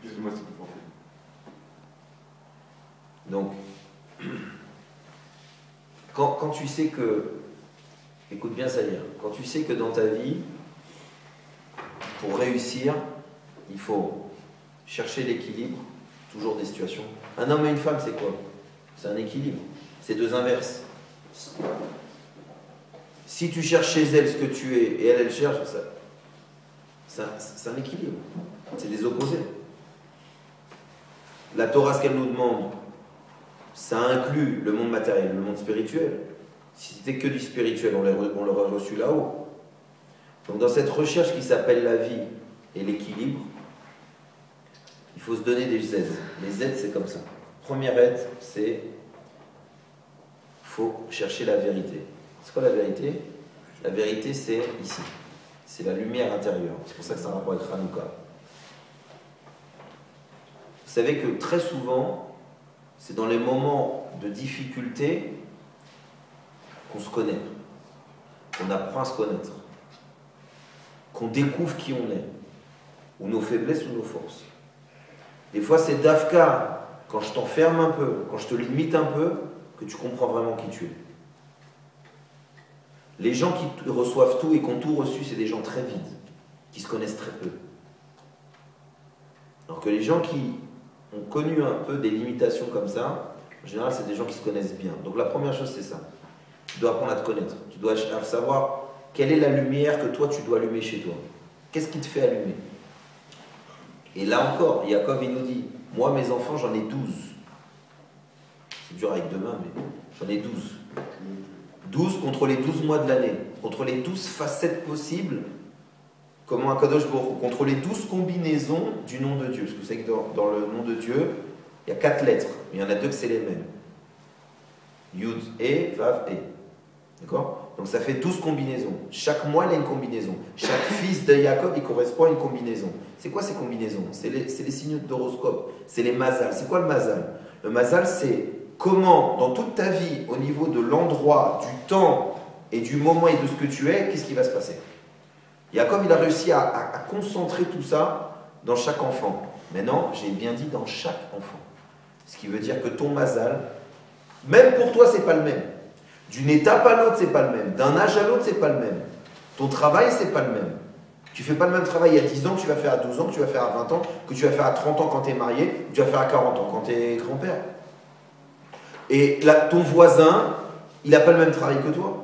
Excuse-moi, c'est plus fort. Donc, quand tu sais que, écoute bien ça dire, quand tu sais que dans ta vie, pour réussir, il faut chercher l'équilibre, toujours des situations. Un homme et une femme, c'est quoi? C'est un équilibre. C'est deux inverses. Si tu cherches chez elle ce que tu es et elle cherche, c'est un équilibre. C'est des opposés. La Torah, ce qu'elle nous demande, ça inclut le monde matériel, le monde spirituel. Si c'était que du spirituel, on l'aurait reçu là-haut. Donc dans cette recherche qui s'appelle la vie et l'équilibre, il faut se donner des aides. Les aides, c'est comme ça. Première aide, c'est faut chercher la vérité. C'est quoi la vérité? La vérité, c'est ici. C'est la lumière intérieure. C'est pour ça que c'est un rapport avec Hanouka. Vous savez que très souvent, c'est dans les moments de difficulté qu'on se connaît, qu'on apprend à se connaître, qu'on découvre qui on est, ou nos faiblesses ou nos forces. Des fois, c'est d'Afka, quand je t'enferme un peu, quand je te limite un peu, que tu comprends vraiment qui tu es. Les gens qui reçoivent tout et qui ont tout reçu, c'est des gens très vides, qui se connaissent très peu. Alors que les gens qui ont connu un peu des limitations comme ça, en général, c'est des gens qui se connaissent bien. Donc la première chose, c'est ça. Tu dois apprendre à te connaître. Tu dois savoir quelle est la lumière que toi, tu dois allumer chez toi. Qu'est-ce qui te fait allumer? Et là encore, Yaakov, il nous dit, moi, mes enfants, j'en ai 12. C'est dur avec 2 mains, mais j'en ai 12. 12 contre les 12 mois de l'année, contre les 12 facettes possibles, comment Akadosh Baruch Hu, contre les 12 combinaisons du nom de Dieu. Parce que vous savez que dans le nom de Dieu, il y a 4 lettres, mais il y en a 2 que c'est les mêmes. Yud, E, Vav, E. D'accord? Donc ça fait 12 combinaisons. Chaque mois, il y a une combinaison. Chaque fils de Yaakov, il correspond à une combinaison. C'est quoi ces combinaisons? C'est les signaux d'horoscope. C'est les mazal. C'est quoi le mazal? Le mazal, c'est comment, dans toute ta vie, au niveau de l'endroit, du temps et du moment et de ce que tu es, qu'est-ce qui va se passer? Yaakov, il a réussi à concentrer tout ça dans chaque enfant. Maintenant, j'ai bien dit dans chaque enfant. Ce qui veut dire que ton mazal, même pour toi, c'est pas le même. D'une étape à l'autre, c'est pas le même. D'un âge à l'autre, c'est pas le même. Ton travail, c'est pas le même. Tu fais pas le même travail il y a 10 ans que tu vas faire à 12 ans, que tu vas faire à 20 ans, que tu vas faire à 30 ans quand tu es marié, que tu vas faire à 40 ans quand tu es grand-père. Et là, ton voisin, il n'a pas le même travail que toi.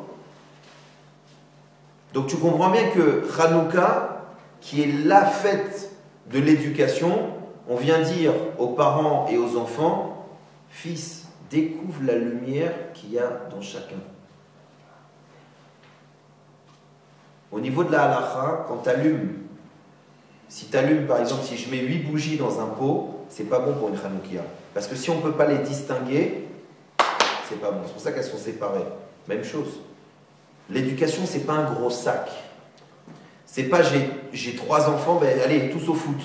Donc tu comprends bien que Hanouka, qui est la fête de l'éducation, on vient dire aux parents et aux enfants, fils, découvre la lumière qu'il y a dans chacun. Au niveau de la halakha, quand tu allumes, si tu allumes par exemple, si je mets 8 bougies dans un pot, c'est pas bon pour une Hanoukia. Parce que si on ne peut pas les distinguer, c'est pas bon. C'est pour ça qu'elles sont séparées. Même chose. L'éducation, c'est pas un gros sac. C'est pas j'ai 3 enfants, ben allez, tous au foot.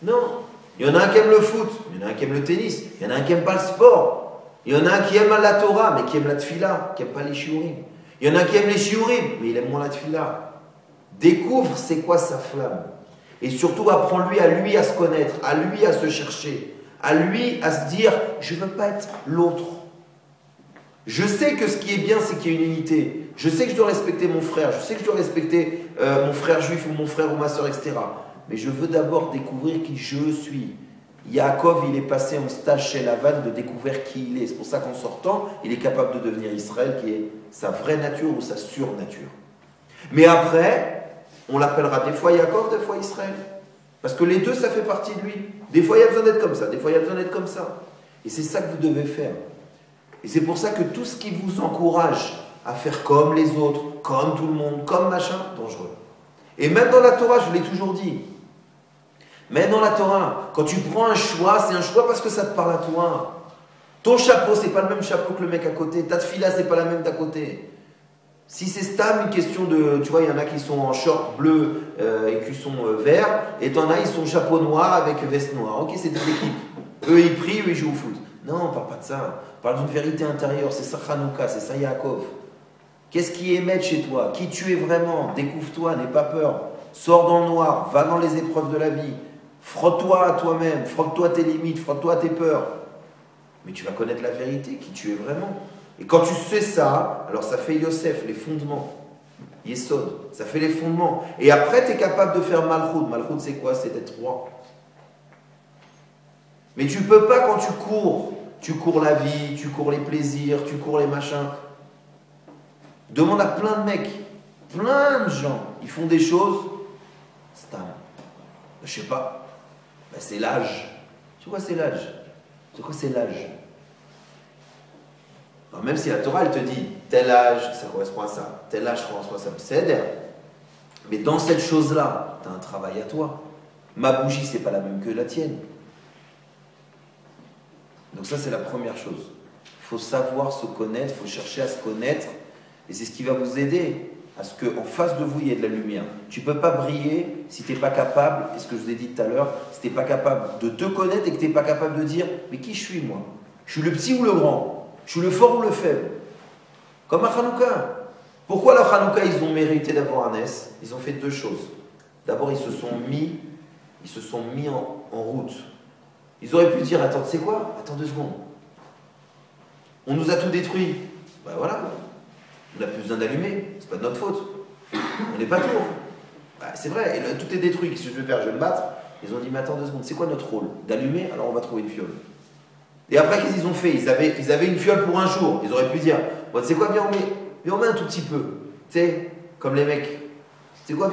Non. Il y en a un qui aime le foot, il y en a un qui aime le tennis, il y en a un qui n'aime pas le sport, il y en a un qui aime la Torah, mais qui aime la tfila, qui n'aime pas les shiurim. Il y en a un qui aime les shiurim, mais il aime moins la tfila. Découvre c'est quoi sa flamme. Et surtout, apprends-lui à se connaître, à lui à se chercher, à lui à se dire, je ne veux pas être l'autre. Je sais que ce qui est bien, c'est qu'il y a une unité. Je sais que je dois respecter mon frère, je sais que je dois respecter mon frère juif ou mon frère ou ma soeur, etc. Mais je veux d'abord découvrir qui je suis. Yaakov, il est passé en stage chez Lavan de découvrir qui il est. C'est pour ça qu'en sortant, il est capable de devenir Israël, qui est sa vraie nature ou sa surnature. Mais après, on l'appellera des fois Yaakov, des fois Israël. Parce que les deux, ça fait partie de lui. Des fois, il y a besoin d'être comme ça, des fois, il y a besoin d'être comme ça. Et c'est ça que vous devez faire. Et c'est pour ça que tout ce qui vous encourage à faire comme les autres, comme tout le monde, comme machin, dangereux. Et même dans la Torah, je vous l'ai toujours dit, même dans la Torah, quand tu prends un choix, c'est un choix parce que ça te parle à toi. Ton chapeau, c'est pas le même chapeau que le mec à côté. Ta tefila, c'est pas la même d'à côté. Si c'est stable, une question de... Tu vois, il y en a qui sont en short bleu et qui sont verts, et t'en as, ils sont chapeau noir avec veste noire. Ok, c'est des équipes. Eux, ils prient, eux, ils jouent au foot. Non, on parle pas de ça. On parle d'une vérité intérieure. C'est ça Hanouka, c'est ça Yaakov. Qu'est-ce qui émet chez toi? Qui tu es vraiment? Découvre-toi, n'aie pas peur. Sors dans le noir, va dans les épreuves de la vie. Frotte-toi à toi-même, frotte-toi à tes limites, frotte-toi à tes peurs. Mais tu vas connaître la vérité, qui tu es vraiment. Et quand tu sais ça, alors ça fait Yosef, les fondements. Yesod, ça fait les fondements. Et après, tu es capable de faire Malchut. Malchut, c'est quoi? C'est d'être roi. Mais tu peux pas quand tu cours la vie, tu cours les plaisirs, tu cours les machins. Demande à plein de mecs, plein de gens, ils font des choses, je sais pas, ben c'est l'âge. Tu vois, c'est l'âge. C'est quoi, c'est l'âge? Même si la Torah, elle te dit, tel âge, ça correspond à ça, tel âge correspond à ça, c'est Eder. Mais dans cette chose-là, tu as un travail à toi. Ma bougie, c'est pas la même que la tienne. Donc ça, c'est la première chose. Il faut savoir se connaître, il faut chercher à se connaître. Et c'est ce qui va vous aider à ce qu'en face de vous, il y ait de la lumière. Tu ne peux pas briller si tu n'es pas capable, et ce que je vous ai dit tout à l'heure, si tu n'es pas capable de te connaître et que tu n'es pas capable de dire, mais qui je suis moi? Je suis le petit ou le grand? Je suis le fort ou le faible? Comme à Hanouka. Pourquoi la Hanouka, ils ont mérité d'avoir un S? Ils ont fait deux choses. D'abord, ils se sont mis en route. Ils auraient pu dire, attends, tu sais quoi? Attends 2 secondes. On nous a tout détruit. Ben voilà. On n'a plus besoin d'allumer. C'est pas de notre faute. On n'est pas tour. Ben, c'est vrai. Et là, tout est détruit. Qu'est-ce que je vais faire? Je vais me battre. Ils ont dit, mais attends 2 secondes. C'est quoi notre rôle? D'allumer? Alors on va trouver une fiole. Et après, qu'est-ce qu'ils ont fait? Ils avaient une fiole pour un jour. Ils auraient pu dire, bon, tu sais quoi? Viens, on met un tout petit peu. Tu sais, comme les mecs. Tu sais quoi?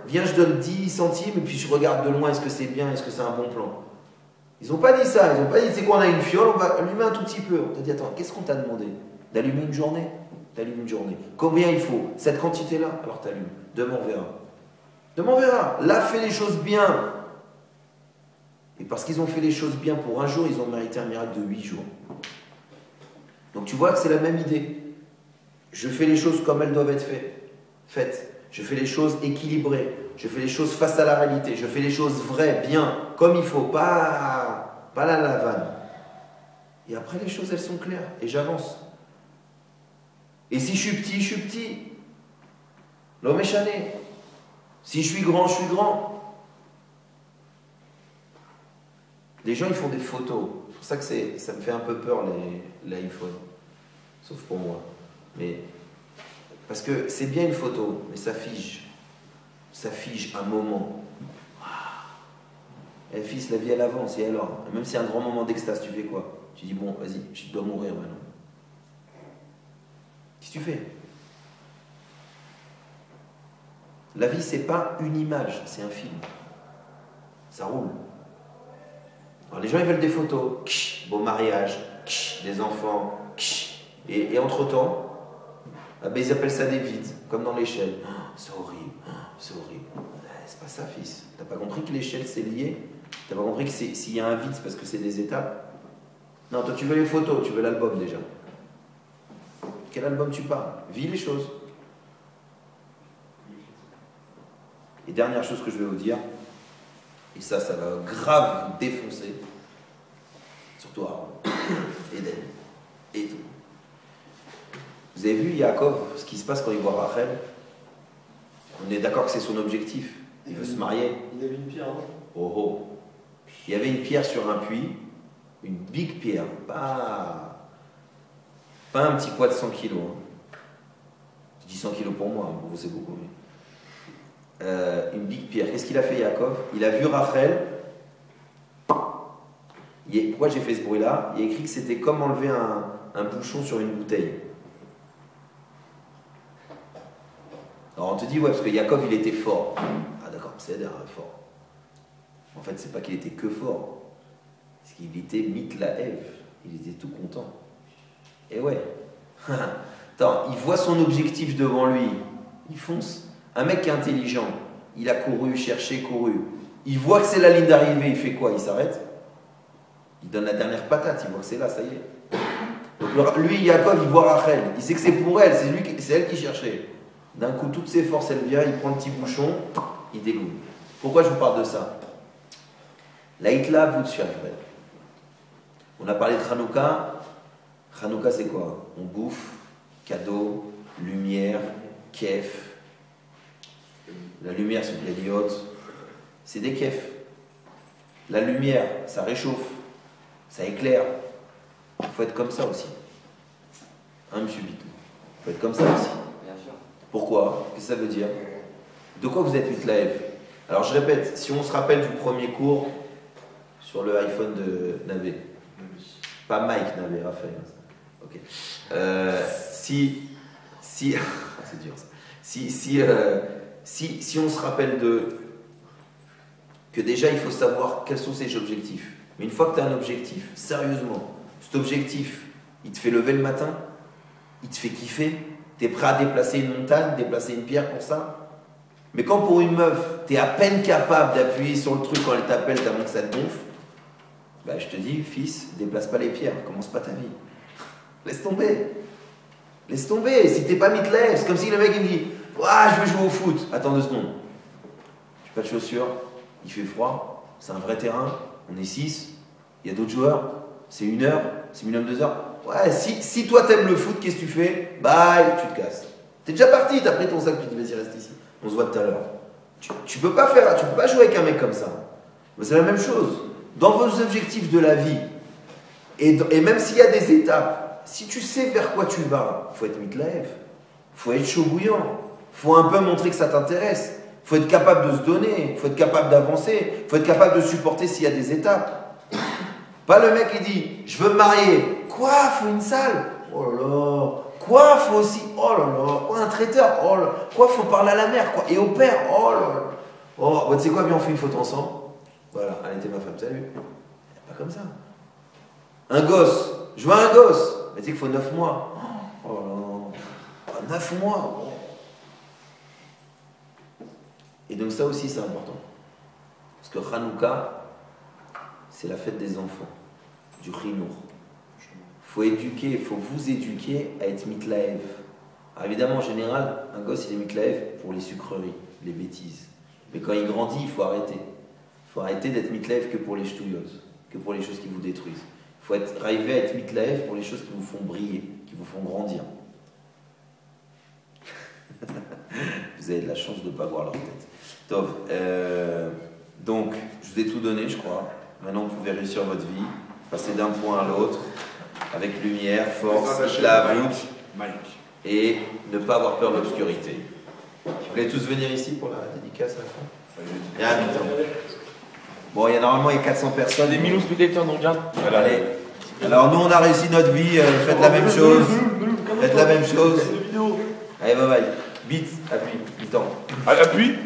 Viens, je donne 10 centimes et puis je regarde de loin. Est-ce que c'est bien? Est-ce que c'est un bon plan? Ils n'ont pas dit ça, ils n'ont pas dit, c'est quoi, on a une fiole, on va allumer un tout petit peu. On t'a dit, attends, qu'est-ce qu'on t'a demandé? D'allumer une journée? T'allumes une journée. Combien il faut? Cette quantité-là? Alors t'allumes. Demain on verra. Demain on verra. Là, fais les choses bien. Et parce qu'ils ont fait les choses bien pour un jour, ils ont mérité un miracle de 8 jours. Donc tu vois que c'est la même idée. Je fais les choses comme elles doivent être faites. Je fais les choses équilibrées. Je fais les choses face à la réalité. Je fais les choses vraies, bien, comme il faut, pas la lavane. Et après, les choses, elles sont claires. Et j'avance. Et si je suis petit, je suis petit. L'homme est chané. Si je suis grand, je suis grand. Les gens, ils font des photos. C'est pour ça que ça me fait un peu peur, l'iPhone. Sauf pour moi. Mais, parce que c'est bien une photo, mais ça fige. Ça fige un moment. Eh fils, la vie elle avance, et alors? Même si c'est un grand moment d'extase, tu fais quoi? Tu dis, bon, vas-y, je dois mourir maintenant. Qu'est-ce que tu fais? La vie, c'est pas une image, c'est un film. Ça roule. Alors les gens, ils veulent des photos. Ksh, beau mariage, ksh, des enfants. Ksh. Et entre-temps, ah ben, ils appellent ça des vides, comme dans l'échelle. Oh, c'est horrible, oh, c'est horrible. C'est pas ça, fils. T'as pas compris que l'échelle, c'est lié? T'as pas compris que s'il y a un vide, c'est parce que c'est des étapes? Non, toi, tu veux les photos, tu veux l'album déjà. Quel album tu parles? Vis les choses. Et dernière chose que je vais vous dire, et ça va grave vous défoncer, surtout Aaron, Eden, et tout. Vous avez vu Yaakov, ce qui se passe quand il voit Rachel? On est d'accord que c'est son objectif. Il veut se marier. Il avait une pierre, non? Oh oh. Il y avait une pierre sur un puits, une big pierre, pas un petit poids de 100 kilos. Hein. Je dis 100 kilos pour moi, pour vous c'est beaucoup. Mais... une big pierre. Qu'est-ce qu'il a fait Yaakov? Il a vu Rachel. Pourquoi j'ai fait ce bruit-là? Il a écrit que c'était comme enlever un bouchon sur une bouteille. Alors on te dit, ouais, parce que Yaakov il était fort. Ah d'accord, c'est fort. En fait, c'est pas qu'il était que fort. C'est qu'il était mitlaev. Il était tout content. Et ouais. Attends, il voit son objectif devant lui. Il fonce. Un mec qui est intelligent, il a couru, cherché, couru. Il voit que c'est la ligne d'arrivée, il fait quoi? Il s'arrête. Il donne la dernière patate, il voit que c'est là, ça y est. Donc lui, Yaakov, il voit Rachel. Il sait que c'est pour elle, c'est elle qui cherchait. D'un coup, toutes ses forces, elle vient, il prend le petit bouchon, il dégoûte. Pourquoi je vous parle de ça? Laïtla Vutchafred. On a parlé de Hanouka. Hanouka, c'est quoi? On bouffe, cadeau, lumière, kef. La lumière, c'est de l'héliote. C'est des kefs. La lumière, ça réchauffe, ça éclaire. Il faut être comme ça aussi. Hein, monsieur Bitou? Il faut être comme ça aussi. Bien sûr. Pourquoi? Qu'est-ce que ça veut dire? De quoi vous êtes mitlaev? Alors je répète, si on se rappelle du premier cours sur le iPhone de Navé, pas Mike Navé, Raphaël. Ok. C'est dur ça. Si on se rappelle que déjà il faut savoir quels sont ses objectifs. Mais une fois que tu as un objectif, sérieusement, cet objectif, il te fait lever le matin, il te fait kiffer, tu es prêt à déplacer une montagne, déplacer une pierre pour ça. Mais quand pour une meuf, tu es à peine capable d'appuyer sur le truc quand elle t'appelle tellement que ça te gonfle, bah, je te dis, fils, déplace pas les pierres, commence pas ta vie. Laisse tomber. Laisse tomber. Si t'es pas mitlaev, c'est comme si le mec il me dit, ah, je veux jouer au foot. Attends 2 secondes. J'ai pas de chaussures, il fait froid, c'est un vrai terrain, on est 6, il y a d'autres joueurs, c'est 1 heure, c'est minimum 2 heures. Ouais, si toi t'aimes le foot, qu'est-ce que tu fais? Bye, tu te casses. T'es déjà parti, t'as pris ton sac, tu te dis, vas-y, reste ici. On se voit tout à l'heure. Tu peux pas jouer avec un mec comme ça. Mais c'est la même chose. Dans vos objectifs de la vie, et même s'il y a des étapes, si tu sais vers quoi tu vas, il faut être mitlaev, il faut être chaud bouillant, il faut un peu montrer que ça t'intéresse, il faut être capable de se donner, il faut être capable d'avancer, il faut être capable de supporter s'il y a des étapes. Pas le mec qui dit, je veux me marier. Quoi? Faut une salle? Oh là là. Quoi? Faut aussi. Oh là là. Quoi? Un traiteur? Oh là là. Quoi? Faut parler à la mère? Quoi? Et au père? Oh là là. Oh, bah, tu sais quoi? Viens, on fait une photo ensemble. Voilà, elle était ma femme, salut. Pas comme ça. Un gosse. Je veux un gosse. Mais tu sais qu'il faut 9 mois. Oh là là. 9 mois. Et donc ça aussi, c'est important. Parce que Hanouka, c'est la fête des enfants, du Chinour. Il faut éduquer, il faut vous éduquer à être mitlaev. Alors évidemment, en général, un gosse, il est mitlaev pour les sucreries, les bêtises. Mais quand il grandit, il faut arrêter. Il faut arrêter d'être mitlaev que pour les ch'touillotes, que pour les choses qui vous détruisent. Il faut arriver à être mitlaev pour les choses qui vous font briller, qui vous font grandir. Vous avez de la chance de ne pas voir leur tête. Tov, donc, je vous ai tout donné, je crois. Maintenant, vous pouvez réussir votre vie, passer d'un point à l'autre, avec lumière, force, la voûte, et ne pas avoir peur de l'obscurité. Vous voulez tous venir ici pour la dédicace à la fin? Bon, normalement, il y a 400 personnes. Des minous peut-être, on regarde. Allez. Alors, nous, on a réussi notre vie, faites la même chose. Faites la même chose. Allez, bye bye. Bite, appuie, du temps. Appuie.